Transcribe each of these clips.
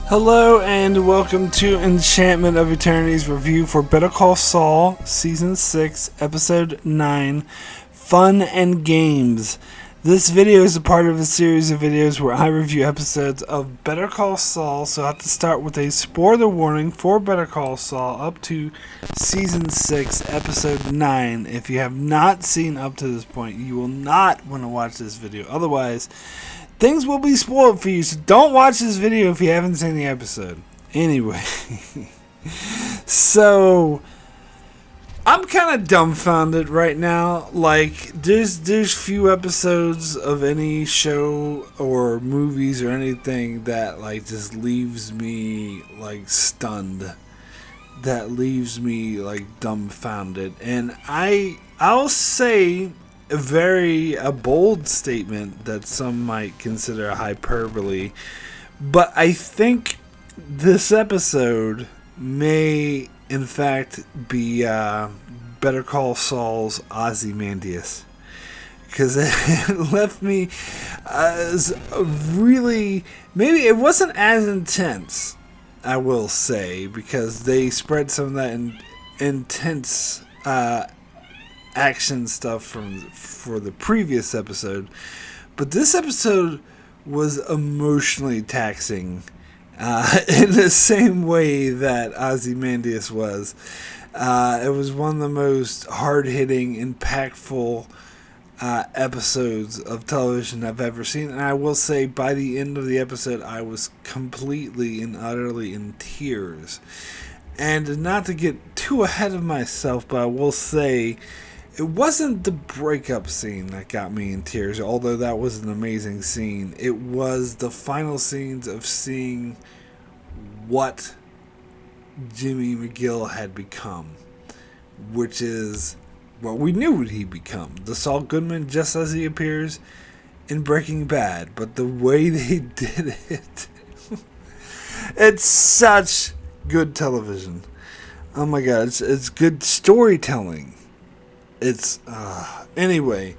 Hello and welcome to Enchantment of Eternity's review for Better Call Saul, Season 6, Episode 9, Fun and Games. This video is a part of a series of videos where I review episodes of Better Call Saul, so I have to start with a spoiler warning for Better Call Saul up to Season 6, Episode 9. If you have not seen up to this point, you will not want to watch this video. Otherwise, things will be spoiled for you, so don't watch this video if you haven't seen the episode. Anyway, so I'm kind of dumbfounded right now. Like, there's few episodes of any show or movies or anything that like just leaves me like stunned. That leaves me like dumbfounded, and I'll say a bold statement that some might consider a hyperbole, but I think this episode may in fact be Better Call Saul's Ozymandias, because it left me as really, maybe it wasn't as intense, I will say, because they spread some of that intense action stuff for the previous episode, but this episode was emotionally taxing in the same way that Ozymandias was. It was one of the most hard-hitting, impactful episodes of television I've ever seen, and I will say by the end of the episode I was completely and utterly in tears. And not to get too ahead of myself, but I will say it wasn't the breakup scene that got me in tears, although that was an amazing scene. It was the final scenes of seeing what Jimmy McGill had become, which is what we knew he'd become. The Saul Goodman just as he appears in Breaking Bad, but the way they did it, it's such good television. Oh my god, it's good storytelling. It's anyway,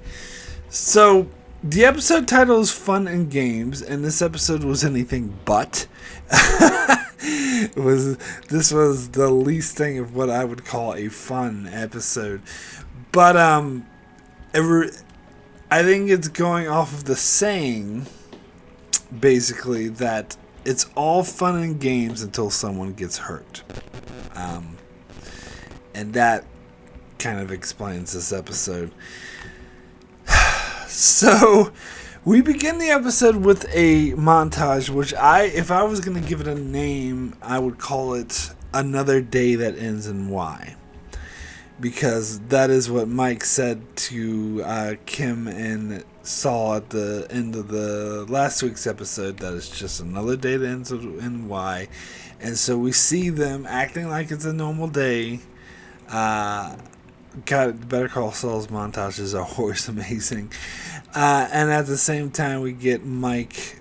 so the episode title is Fun and Games, and this episode was anything but. This was the least thing of what I would call a fun episode, but I think it's going off of the saying, basically, that it's all fun and games until someone gets hurt, and that kind of explains this episode. So we begin the episode with a montage, which if I was going to give it a name, I would call it Another Day That Ends in Y, because that is what Mike said to Kim and Saul at the end of the last week's episode, that it's just another day that ends in Y. And so we see them acting like it's a normal day. God, Better Call Saul's montages are always amazing. And at the same time, we get Mike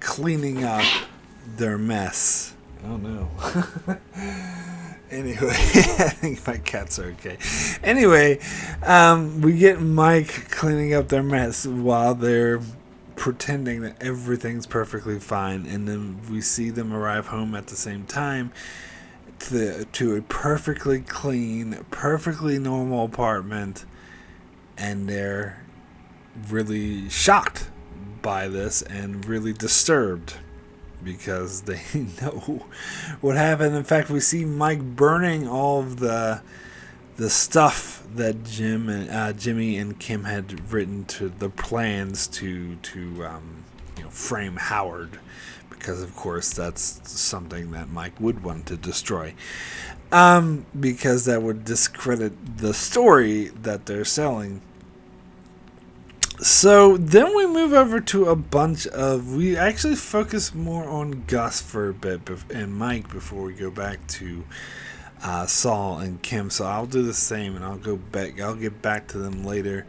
cleaning up their mess. Oh no. Anyway, I think my cats are okay. Anyway, we get Mike cleaning up their mess while they're pretending that everything's perfectly fine. And then we see them arrive home at the same time to a perfectly clean, perfectly normal apartment, and they're really shocked by this and really disturbed because they know what happened. In fact, we see Mike burning all of the stuff that Jimmy and Kim had written, to the plans to frame Howard, because of course that's something that Mike would want to destroy, because that would discredit the story that they're selling. So then we move over to we actually focus more on Gus for a bit and Mike before we go back to Saul and Kim. So I'll do the same, and I'll get back to them later.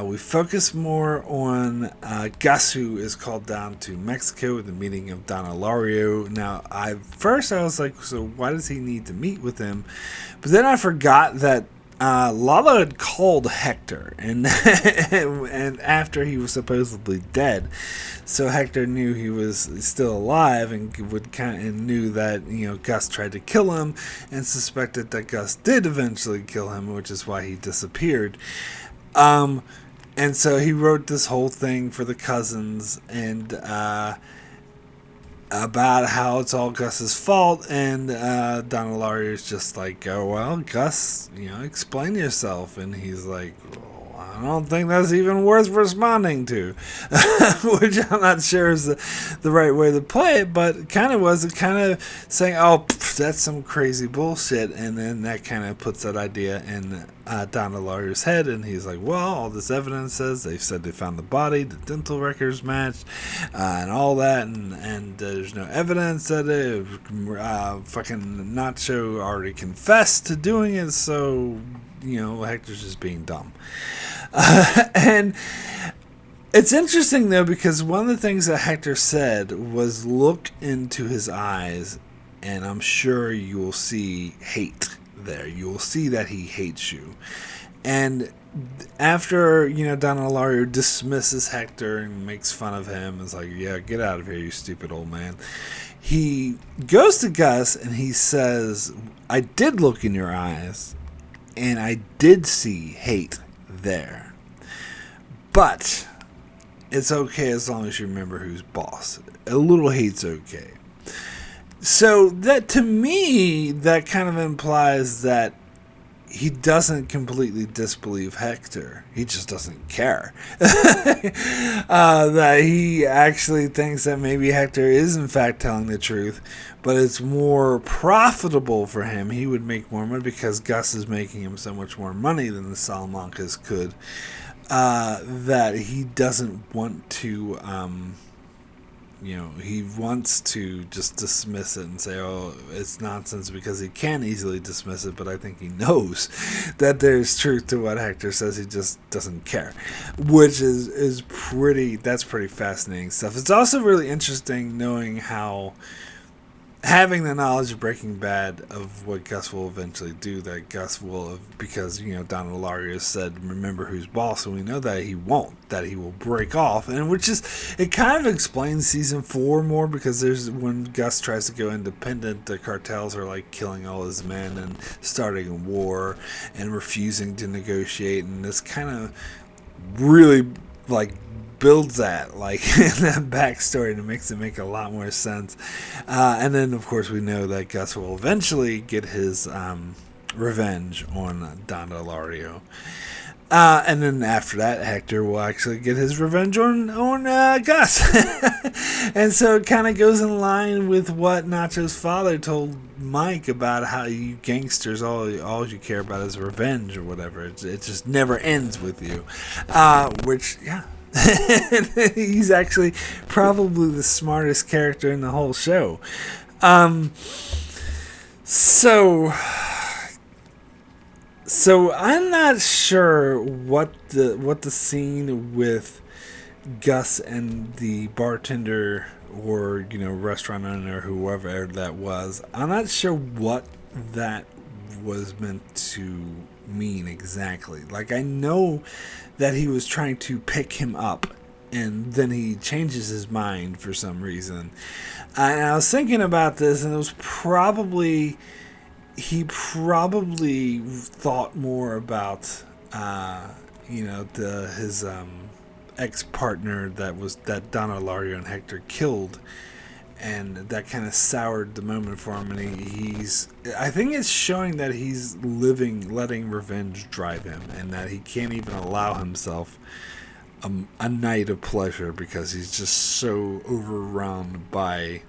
We focus more on Gus, who is called down to Mexico with the meeting of Don Ilario. Now, first I was like, so why does he need to meet with him? But then I forgot that Lalo had called Hector, and and after he was supposedly dead, so Hector knew he was still alive, and knew that Gus tried to kill him, and suspected that Gus did eventually kill him, which is why he disappeared. And so he wrote this whole thing for the cousins, and about how it's all Gus's fault, and Don Ilario is just like, oh, well, Gus, explain yourself. And he's like, well, I don't think that's even worth responding to, which I'm not sure is the right way to play it, but it kind of was. It kind of saying, oh, that's some crazy bullshit, and then that kind of puts that idea in Don Ilario's head, and he's like, well, all this evidence says they've said they found the body, the dental records matched, and all that, and there's no evidence that fucking Nacho already confessed to doing it, so Hector's just being dumb. And it's interesting though, because one of the things that Hector said was, look into his eyes and I'm sure you will see hate there. You will see that he hates you. And after, Don Ilario dismisses Hector and makes fun of him, is like, yeah, get out of here, you stupid old man. He goes to Gus and he says, I did look in your eyes and I did see hate there. But it's okay as long as you remember who's boss. A little hate's okay. So that, to me, that kind of implies that he doesn't completely disbelieve Hector. He just doesn't care. That he actually thinks that maybe Hector is in fact telling the truth, but it's more profitable for him. He would make more money because Gus is making him so much more money than the Salamancas could. That he doesn't want to... he wants to just dismiss it and say, oh, it's nonsense, because he can easily dismiss it, but I think he knows that there's truth to what Hector says. He just doesn't care, which is pretty fascinating stuff. It's also really interesting knowing how, having the knowledge of Breaking Bad of what Gus will eventually do, that Gus will, because Don Ilario said, remember who's boss, and we know that he won't, that he will break off, and which is, it kind of explains season 4 more, because there's, when Gus tries to go independent, the cartels are like killing all his men and starting a war and refusing to negotiate, and this kind of really like builds that, like, in that backstory, and it makes it make a lot more sense. And then, of course, we know that Gus will eventually get his revenge on Don Ilario. And then after that, Hector will actually get his revenge on Gus. And so it kind of goes in line with what Nacho's father told Mike about how you gangsters, all you care about is revenge or whatever. It just never ends with you. Which, yeah. He's actually probably the smartest character in the whole show. So I'm not sure what the scene with Gus and the bartender or restaurant owner, whoever that was, I'm not sure what that was meant to mean exactly. Like, I know that he was trying to pick him up, and then he changes his mind for some reason. And I was thinking about this, and it was he probably thought more about his ex-partner that Don Ilario and Hector killed, and that kind of soured the moment for him. And I think it's showing that he's letting revenge drive him, and that he can't even allow himself a night of pleasure because he's just so overrun by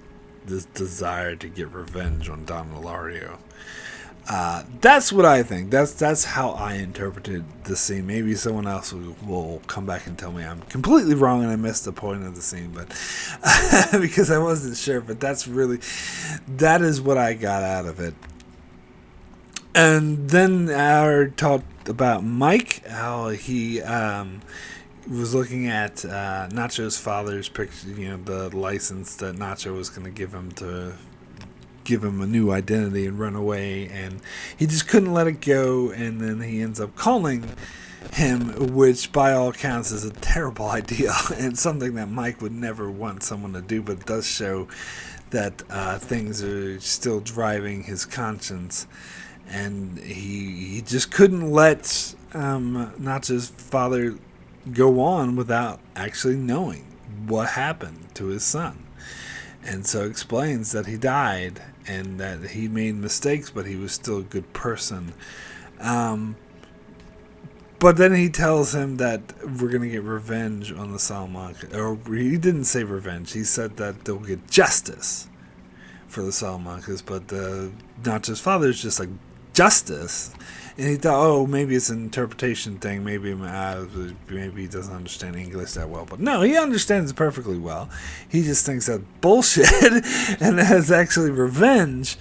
this desire to get revenge on Don Ilario. That's what I think. That's how I interpreted the scene. Maybe someone else will come back and tell me I'm completely wrong and I missed the point of the scene, but because I wasn't sure. But that is what I got out of it. And then I talked about Mike, how he was looking at Nacho's father's picture, the license that Nacho was going to give him to give him a new identity and run away, and he just couldn't let it go, and then he ends up calling him, which by all accounts is a terrible idea and something that Mike would never want someone to do, but it does show that things are still driving his conscience, and he just couldn't let Nacho's father go on without actually knowing what happened to his son. And so explains that he died and that he made mistakes, but he was still a good person. But then he tells him that we're going to get revenge on the Salamanca. Or he didn't say revenge. He said that they'll get justice for the Salamancas. But Nacho's father is just like, justice? And he thought, oh, maybe it's an interpretation thing. Maybe he doesn't understand English that well. But no, he understands it perfectly well. He just thinks that's bullshit and that it's actually revenge.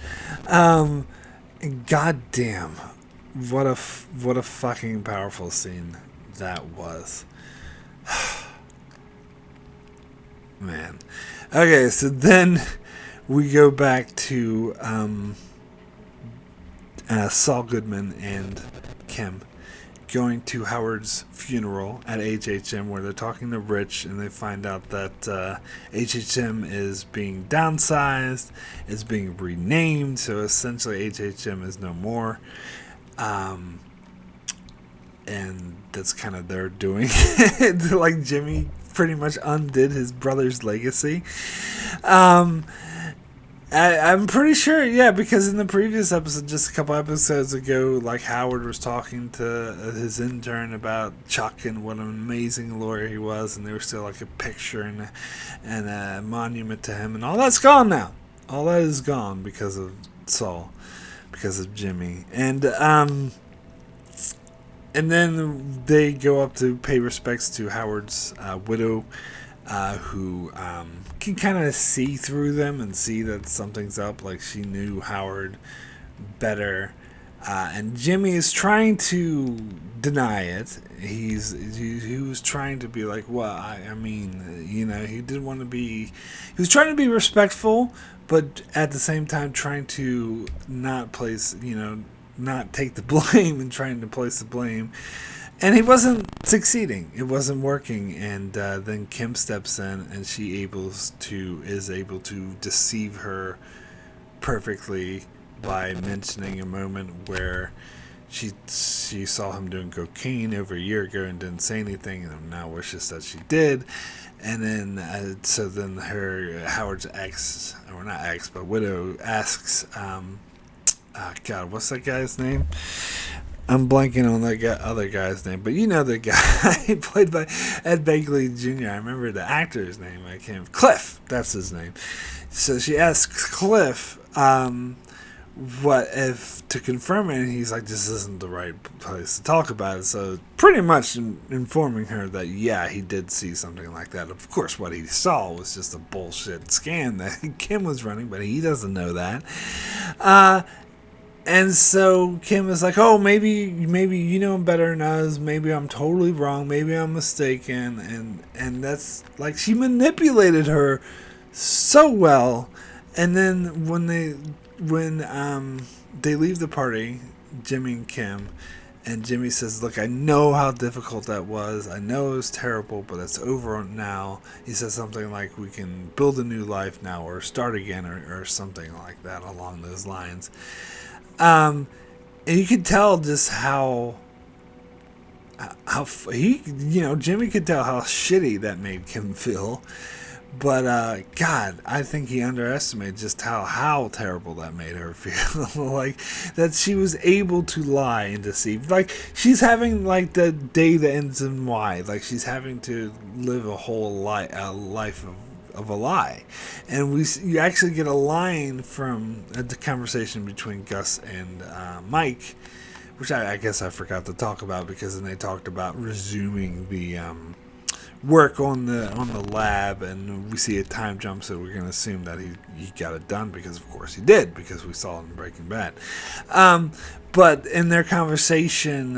And goddamn, what a fucking powerful scene that was. Man. Okay, so then we go back to Saul Goodman and Kim going to Howard's funeral at HHM, where they're talking to Rich, and they find out that HHM is being downsized, is being renamed, so essentially HHM is no more. And that's kind of their doing. Like Jimmy pretty much undid his brother's legacy. I'm pretty sure, yeah, because in the previous episode, just a couple episodes ago, like Howard was talking to his intern about Chuck and what an amazing lawyer he was, and there was still like a picture and a monument to him, and all that's gone now. All that is gone because of Saul, because of Jimmy, and then they go up to pay respects to Howard's widow, who can kind of see through them and see that something's up. Like, she knew Howard better, and Jimmy is trying to deny it. He was trying to be like, well, I mean, you know, he didn't want to be. He was trying to be respectful, but at the same time trying to not place, you know, not take the blame and trying to place the blame. And he wasn't succeeding. It wasn't working. And then Kim steps in, and she is able to deceive her perfectly by mentioning a moment where she saw him doing cocaine over a year ago and didn't say anything, and now wishes that she did. And then so then Howard's ex, or not ex, but widow, asks, God, what's that guy's name? I'm blanking on that other guy's name, but you know the guy played by Ed Begley Jr. I remember the actor's name. I can't. Cliff, that's his name. So she asks Cliff, what if to confirm it, and he's like, this isn't the right place to talk about it. So pretty much informing her that yeah, he did see something like that. Of course, what he saw was just a bullshit scam that Kim was running, but he doesn't know that. And so Kim is like, oh, maybe you know better than us. Maybe I'm totally wrong. Maybe I'm mistaken. And that's like, she manipulated her so well. And then when they leave the party, Jimmy and Kim, and Jimmy says, look, I know how difficult that was. I know it was terrible, but it's over now. He says something like, we can build a new life now, or start again, or something like that along those lines. And you could tell just how he, you know, Jimmy could tell how shitty that made Kim feel. But, God, I think he underestimated just how terrible that made her feel. Like, that she was able to lie and deceive. Like, she's having, like, the day that ends in Y. Like, she's having to live a whole life of a lie. And you actually get a line from the conversation between Gus and Mike, which I guess I forgot to talk about, because then they talked about resuming the work on the lab, and we see a time jump, so we're going to assume that he got it done, because of course he did, because we saw it in Breaking Bad. But in their conversation,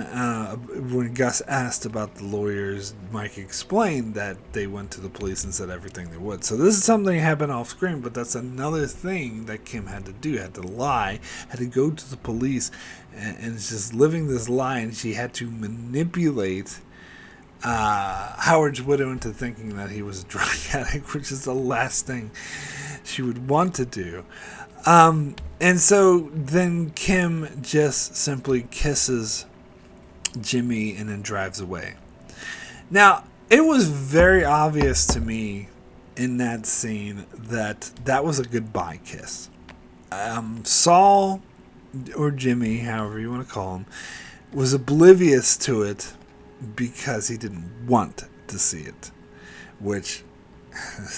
when Gus asked about the lawyers, Mike explained that they went to the police and said everything they would. So this is something that happened off screen, but that's another thing that Kim had to do. Had to lie, had to go to the police, and it's just living this lie, and she had to manipulate Howard's widow into thinking that he was a drug addict, which is the last thing she would want to do. And so then Kim just simply kisses Jimmy and then drives away. Now, it was very obvious to me in that scene that that was a goodbye kiss. Saul, or Jimmy, however you want to call him, was oblivious to it because he didn't want to see it, which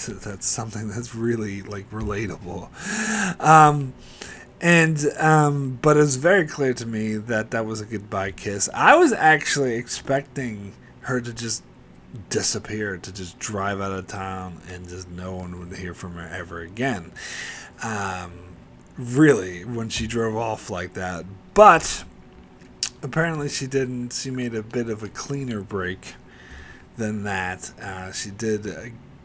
that's something that's really like relatable. But it was very clear to me that that was a goodbye kiss. I was actually expecting her to just disappear, to just drive out of town, and just no one would hear from her ever again. Really, when she drove off like that. But apparently she didn't. She made a bit of a cleaner break than that. She did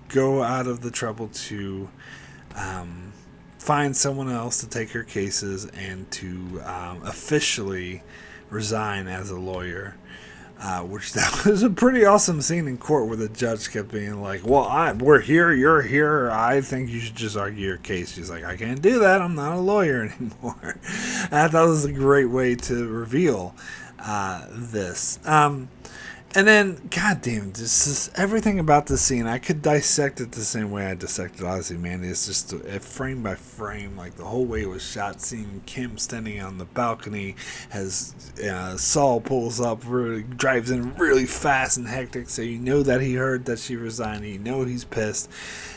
go out of the trouble to find someone else to take her cases and to officially resign as a lawyer, which that was a pretty awesome scene in court where the judge kept being like, well, we're here, you're here, I think you should just argue your case. She's like, I can't do that, I'm not a lawyer anymore. I thought it was a great way to reveal this. And then, goddamn, just everything about the scene, I could dissect it the same way I dissected Ozymandias, just frame by frame, like the whole way it was shot, seeing Kim standing on the balcony as Saul pulls up, really, drives in really fast and hectic, so you know that he heard that she resigned, you know he's pissed,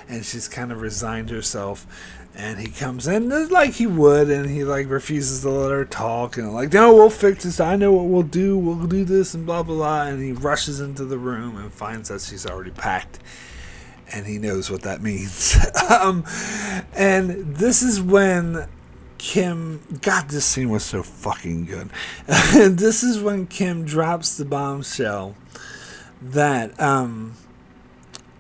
and she's kind of resigned herself. And he comes in like he would, and he like refuses to let her talk, and like, no, we'll fix this, I know what we'll do this, and blah blah blah. And he rushes into the room and finds that she's already packed, and he knows what that means. And this is when Kim, God, this scene was so fucking good. And this is when Kim drops the bombshell that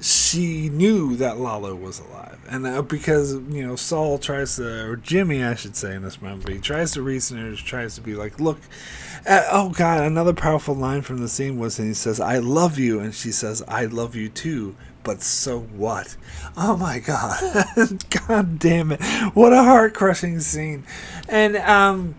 she knew that Lalo was alive. And because, Saul tries to, or Jimmy, I should say in this moment, but he tries to reason her, tries to be like, look, oh God, another powerful line from the scene was, and he says, I love you, and she says, I love you too, but so what? Oh my God. God damn it. What a heart-crushing scene. And,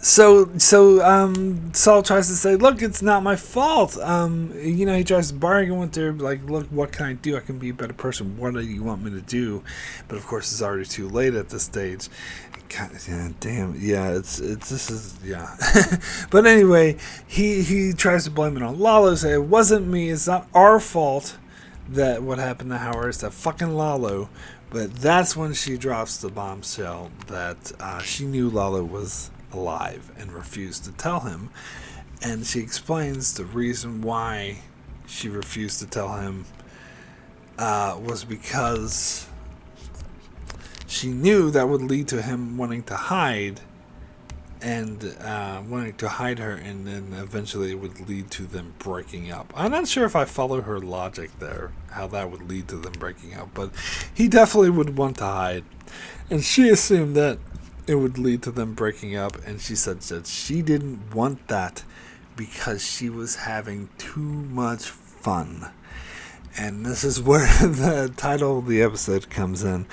So Saul tries to say, look, it's not my fault. He tries to bargain with her, like, look, what can I do? I can be a better person. What do you want me to do? But of course, it's already too late at this stage. God, yeah, damn, yeah, this is. But anyway, he tries to blame it on Lalo, say it wasn't me, it's not our fault that what happened to Howard, it's that fucking Lalo. But that's when she drops the bombshell that she knew Lalo was alive and refused to tell him, and she explains the reason why she refused to tell him was because she knew that would lead to him wanting to hide and wanting to hide her, and then eventually it would lead to them breaking up. I'm not sure if I follow her logic there, how that would lead to them breaking up, but he definitely would want to hide, and she assumed that it would lead to them breaking up, and she said that she didn't want that because she was having too much fun. And this is where the title of the episode comes in.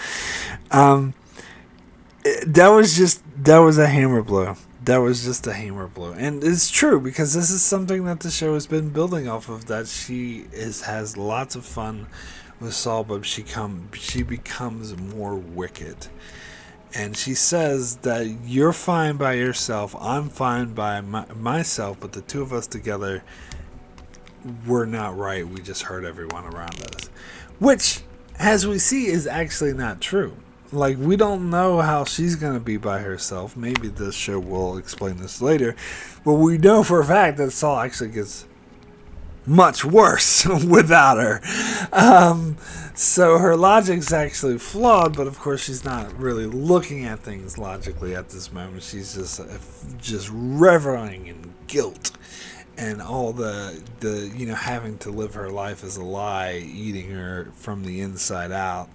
That was a hammer blow. That was just a hammer blow. And it's true, because this is something that the show has been building off of, that she has lots of fun with Saul, but she becomes more wicked. And she says that you're fine by yourself, I'm fine by myself, but the two of us together, we're not right. We just hurt everyone around us. Which, as we see, is actually not true. Like, we don't know how she's going to be by herself. Maybe this show will explain this later. But we know for a fact that Saul actually gets much worse without her. So her logic's actually flawed, but of course she's not really looking at things logically at this moment. She's just reveling in guilt and all the having to live her life as a lie, eating her from the inside out.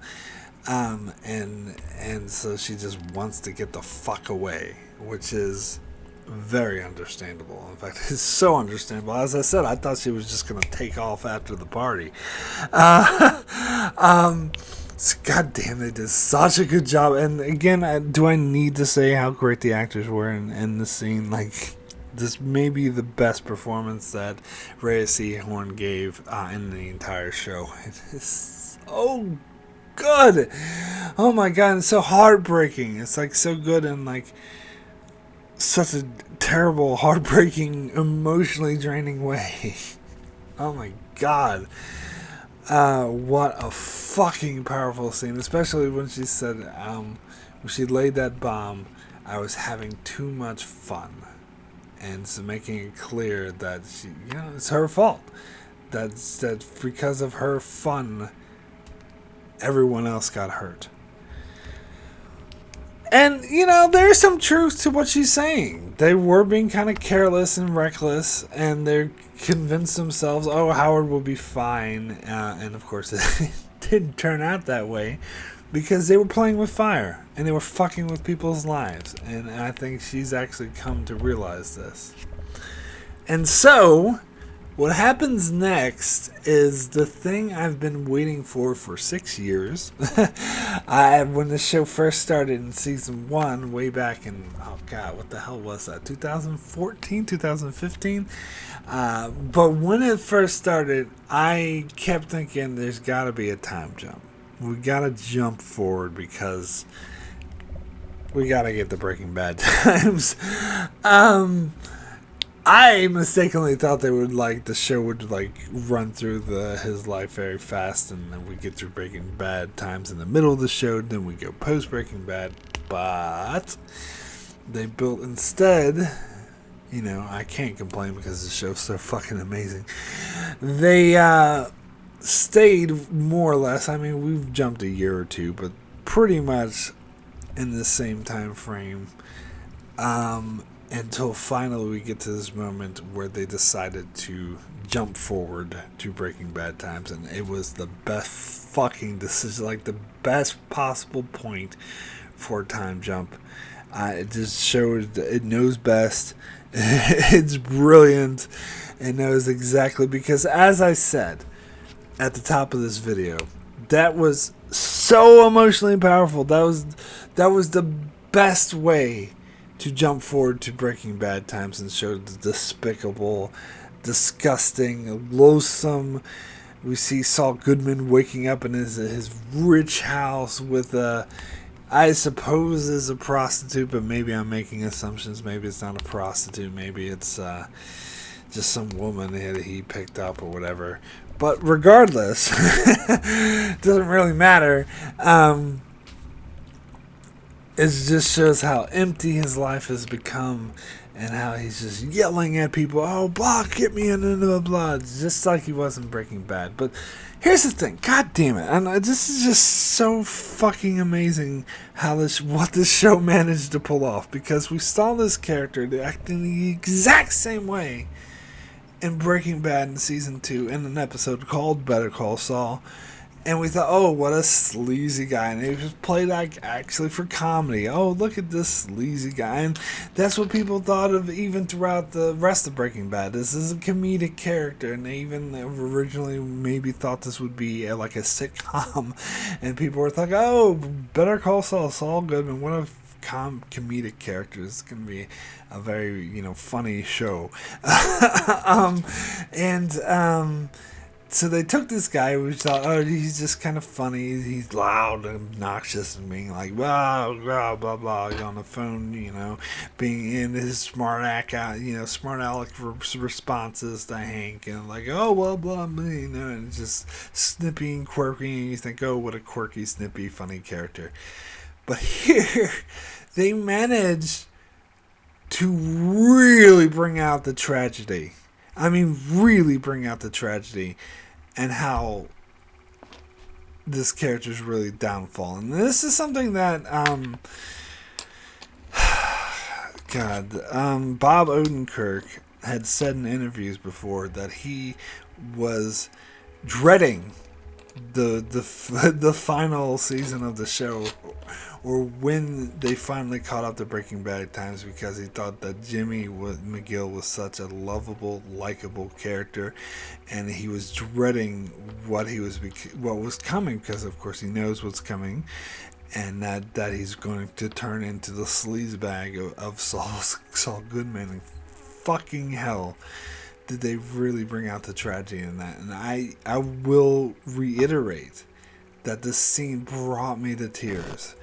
And so she just wants to get the fuck away, which is very understandable. In fact, it's so understandable. As I said, I thought she was just going to take off after the party. God damn, they did such a good job. And again, do I need to say how great the actors were in the scene? Like, this may be the best performance that Rhea Seehorn gave in the entire show. It is so good. Oh my god, it's so heartbreaking. It's like so good and like such a terrible, heartbreaking, emotionally draining way. Oh my god. What a fucking powerful scene, especially when she said, when she laid that bomb, I was having too much fun. And so making it clear that she, it's her fault. That because of her fun, everyone else got hurt. And, there's some truth to what she's saying. They were being kind of careless and reckless, and they're convinced themselves, oh, Howard will be fine. And, of course, it didn't turn out that way because they were playing with fire, and they were fucking with people's lives. And I think she's actually come to realize this. And so, what happens next is the thing I've been waiting for 6 years. When the show first started in season 1, way back in, oh god, what the hell was that? 2014, 2015? But when it first started, I kept thinking there's got to be a time jump. We got to jump forward because we got to get the Breaking Bad times. I mistakenly thought the show would run through his life very fast, and then we get through Breaking Bad times in the middle of the show, then we go post Breaking Bad. But they built instead, I can't complain because the show's so fucking amazing. They stayed more or less. I mean, we've jumped a year or two, but pretty much in the same time frame. Until finally we get to this moment where they decided to jump forward to Breaking Bad times, and it was the best fucking decision, like the best possible point for a time jump. It just shows it knows best. It's brilliant. It knows exactly, because as I said at the top of this video, that was so emotionally powerful. That was the best way to jump forward to Breaking Bad times and show the despicable, disgusting, loathsome. We see Saul Goodman waking up in his rich house with I suppose is a prostitute, but maybe I'm making assumptions. Maybe it's not a prostitute. Maybe it's just some woman that he picked up or whatever. But regardless, it doesn't really matter. It just shows how empty his life has become and how he's just yelling at people, oh, blah, get me into the blood, just like he was in Breaking Bad. But here's the thing, god damn it, and this is just so fucking amazing what this show managed to pull off, because we saw this character acting the exact same way in Breaking Bad in season 2 in an episode called Better Call Saul. And we thought, oh, what a sleazy guy. And he was played actually for comedy. Oh, look at this sleazy guy. And that's what people thought of even throughout the rest of Breaking Bad. This is a comedic character. And they even originally maybe thought this would be like a sitcom. And people were like, oh, Better Call Saul, Saul Goodman. What a comedic character. It's going to be a very, funny show. So they took this guy who thought, oh, he's just kind of funny. He's loud and obnoxious and being like, blah, blah, blah, blah, on the phone, being in his smart aleck responses to Hank, and like, oh, well, blah, blah, and just snippy and quirky, and you think, oh, what a quirky, snippy, funny character. But here, they managed to really bring out the tragedy. I mean, really bring out the tragedy and how this character's really downfall. And this is something that, Bob Odenkirk had said in interviews before that he was dreading the final season of the show, or when they finally caught up to Breaking Bad times, because he thought that Jimmy McGill was such a lovable, likable character, and he was dreading what was coming, because of course he knows what's coming, and that he's going to turn into the sleazebag of Saul Goodman. And fucking hell, did they really bring out the tragedy in that. And I will reiterate that this scene brought me to tears.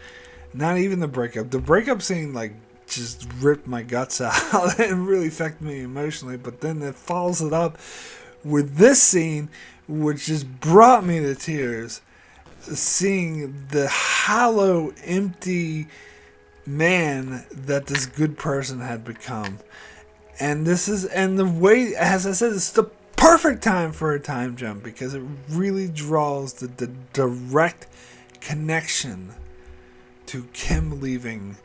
Not even the breakup. The breakup scene, like, just ripped my guts out and really affected me emotionally. But then it follows it up with this scene, which just brought me to tears. Seeing the hollow, empty man that this good person had become. And the way, as I said, it's the perfect time for a time jump, because it really draws the direct connection to Kim leaving,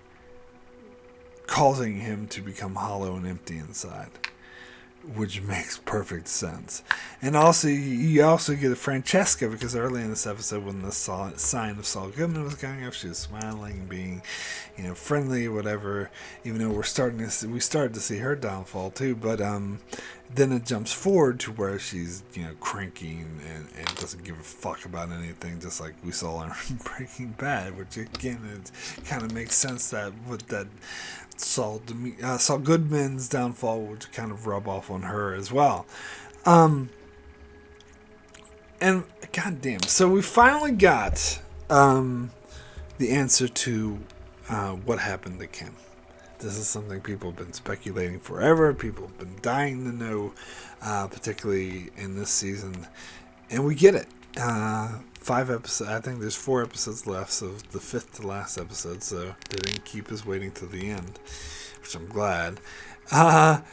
causing him to become hollow and empty inside, which makes perfect sense. And also, you also get a Francesca, because early in this episode, when the sign of Saul Goodman was going up, she was smiling, being, friendly, whatever. Even though we started to see her downfall too. But then it jumps forward to where she's, cranky and doesn't give a fuck about anything, just like we saw in Breaking Bad. Which again, it kind of makes sense that with that Saul Goodman's downfall would kind of rub off on her as well. And goddamn, so we finally got the answer to what happened to Kim. This is something people have been speculating forever. People have been dying to know, particularly in this season, and we get it. 5 episodes. I think there's 4 episodes left, so the 5th to last episode. So they didn't keep us waiting till the end, which I'm glad. And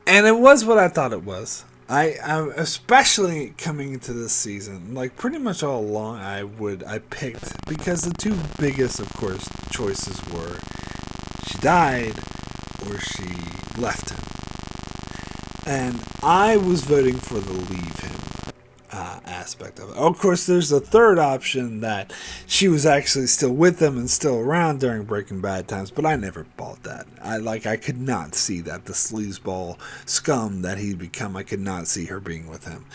it was what I thought it was. I especially coming into this season, like pretty much all along, I picked, because the two biggest, of course, choices were she died or she left him, and I was voting for the leave him aspect of it. Of course, there's a third option that she was actually still with them and still around during Breaking Bad times, but I never bought that. I could not see that, the sleazeball scum that he'd become. I could not see her being with him.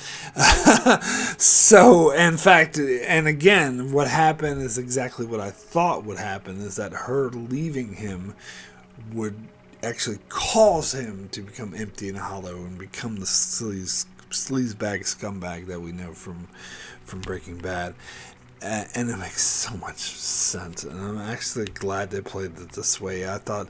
So, in fact, and again, what happened is exactly what I thought would happen, is that her leaving him would actually cause him to become empty and hollow and become the sleazebag scumbag that we know from Breaking Bad. And it makes so much sense, and I'm actually glad they played it this way. I thought,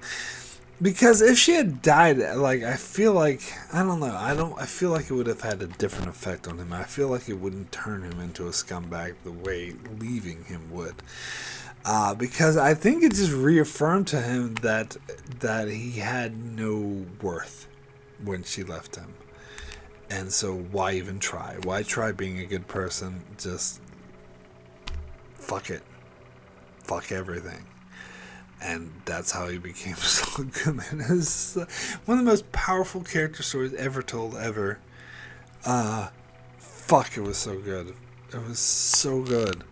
because if she had died, I feel like, I feel like it would have had a different effect on him. I feel like it wouldn't turn him into a scumbag the way leaving him would. Because I think it just reaffirmed to him that he had no worth when she left him. And so why even try? Why try being a good person? Just fuck it. Fuck everything. And that's how he became Saul Goodman. It's one of the most powerful character stories ever told, ever. Fuck, it was so good. It was so good.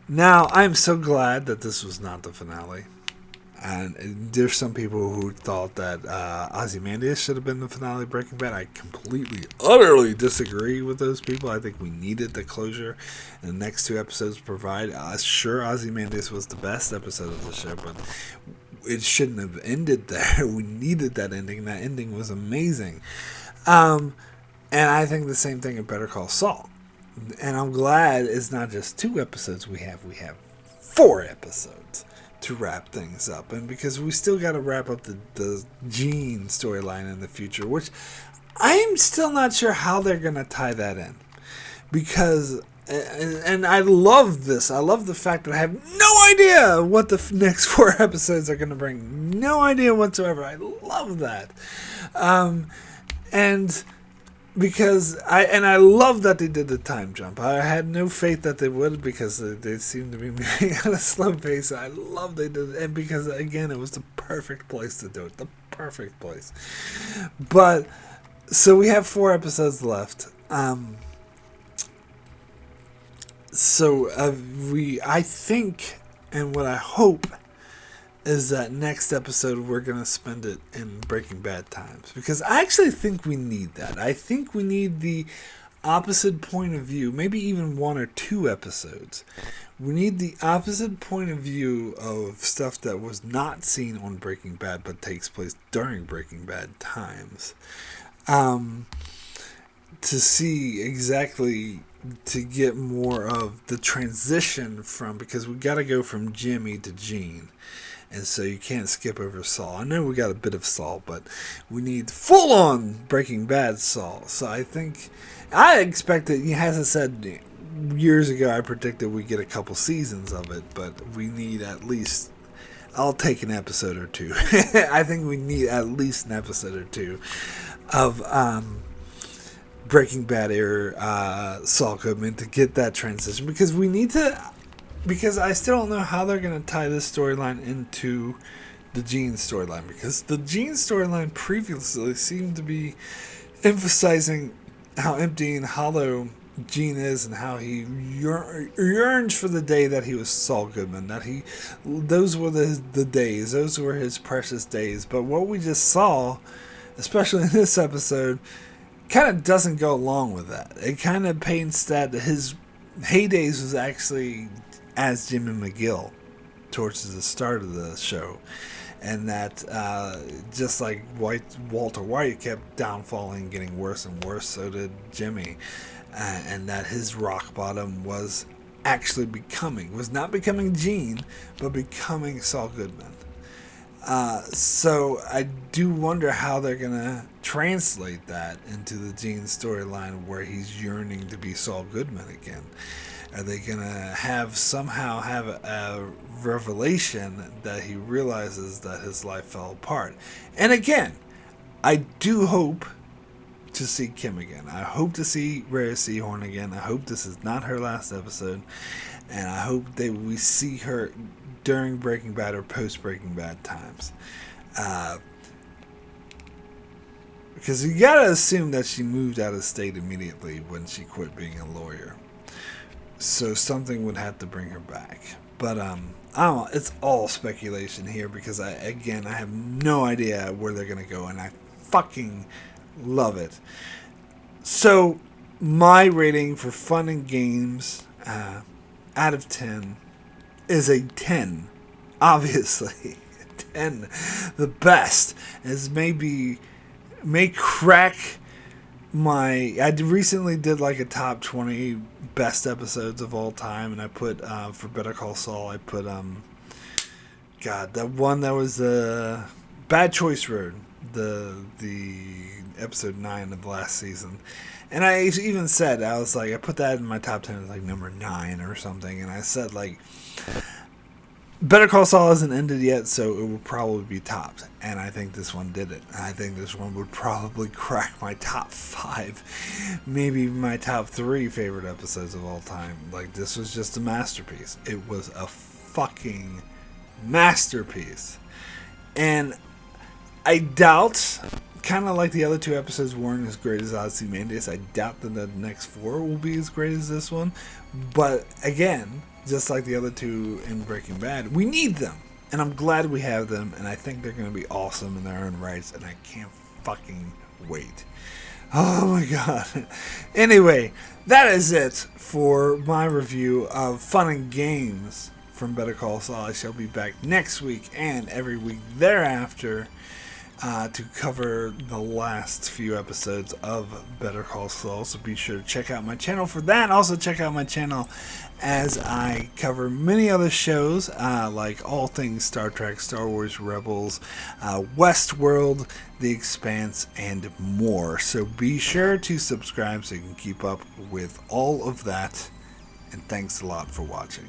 Now, I'm so glad that this was not the finale. And there's some people who thought that Ozymandias should have been the finale of Breaking Bad. I completely, utterly disagree with those people. I think we needed the closure and the next 2 episodes provide. Sure, Ozymandias was the best episode of the show, but it shouldn't have ended there. We needed that ending. That ending was amazing. And I think the same thing in Better Call Saul. And I'm glad it's not just 2 episodes we have 4 episodes to wrap things up, and because we still got to wrap up the Gene storyline in the future, which I'm still not sure how they're going to tie that in, because, and I love this, I love the fact that I have no idea what the next 4 episodes are going to bring, no idea whatsoever. I love that, and Because I love that they did the time jump. I had no faith that they would, because they seemed to be moving at a slow pace. I love they did it, and because again it was the perfect place to do it, the perfect place. But so we have 4 episodes left. I think, and what I hope is that next episode we're going to spend it in Breaking Bad times. Because I actually think we need that. I think we need the opposite point of view, maybe even 1 or 2 episodes. We need the opposite point of view of stuff that was not seen on Breaking Bad but takes place during Breaking Bad times. To see exactly, to get more of the transition from, because we got to go from Jimmy to Gene. And so you can't skip over Saul. I know we got a bit of Saul, but we need full-on Breaking Bad Saul. So I expected, he hasn't said, years ago I predicted we get a couple seasons of it, but we need at least, I'll take an episode or 2. I think we need at least an episode or 2 of Breaking Bad era Saul Goodman to get that transition. Because we need to... Because I still don't know how they're going to tie this storyline into the Gene storyline. Because the Gene storyline previously seemed to be emphasizing how empty and hollow Gene is, and how he yearns for the day that he was Saul Goodman. Those were the days. Those were his precious days. But what we just saw, especially in this episode, kind of doesn't go along with that. It kind of paints that his heydays was actually as Jimmy McGill towards the start of the show, and that just like Walter White kept downfalling, getting worse and worse, so did Jimmy, and that his rock bottom was actually was not becoming Gene, but becoming Saul Goodman. So I do wonder how they're gonna translate that into the Gene storyline, where he's yearning to be Saul Goodman again. Are they gonna somehow have a revelation that he realizes that his life fell apart? And again, I do hope to see Kim again. I hope to see Rhea Seehorn again. I hope this is not her last episode, and I hope that we see her during Breaking Bad or post Breaking Bad times. Because you gotta assume that she moved out of state immediately when she quit being a lawyer. So something would have to bring her back. But I don't know, it's all speculation here, because I have no idea where they're going to go, and I fucking love it. So my rating for Fun and Games out of 10 is a 10. Obviously. 10. The best. Is may crack I recently did like a top 20 best episodes of all time, and I put for Better Call Saul, I put that one that was Bad Choice Road, the episode 9 of the last season. And I even said, I put that in my top 10 as number 9 or something, and I said Better Call Saul hasn't ended yet, so it will probably be topped. And I think this one did it. I think this one would probably crack my top 5, maybe my top 3 favorite episodes of all time. This was just a masterpiece. It was a fucking masterpiece. And I doubt, kind of like the other 2 episodes weren't as great as Ozymandias, I doubt that the next 4 will be as great as this one. But again, just like the other 2 in Breaking Bad, we need them. And I'm glad we have them, and I think they're going to be awesome in their own rights, and I can't fucking wait. Oh my god. Anyway, that is it for my review of Fun and Games from Better Call Saul. I shall be back next week and every week thereafter to cover the last few episodes of Better Call Saul, so be sure to check out my channel for that. Also check out my channel as I cover many other shows, like all things Star Trek, Star Wars Rebels, Westworld, The Expanse, and more. So be sure to subscribe so you can keep up with all of that, and thanks a lot for watching.